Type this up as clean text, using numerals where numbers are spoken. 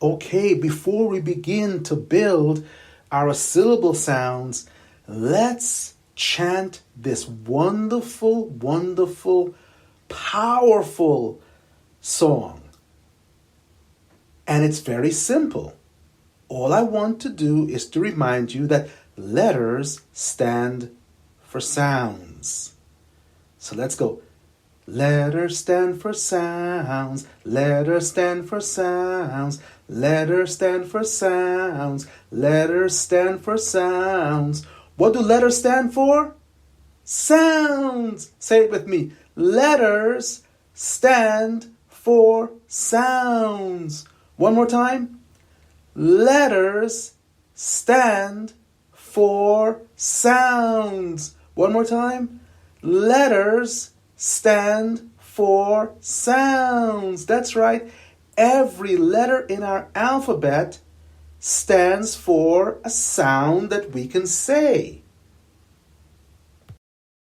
Okay, before we begin to build our syllable sounds, let's chant this wonderful, wonderful, powerful song. And it's very simple. All I want to do is to remind you that letters stand for sounds. So let's go. Letters stand for sounds. Letters stand for sounds. Letters stand for sounds. Letters stand for sounds. What do letters stand for? Sounds. Say it with me. Letters stand for sounds. One more time. Letters stand for sounds. One more time. Letters stand for sounds. That's right. Every letter in our alphabet stands for a sound that we can say.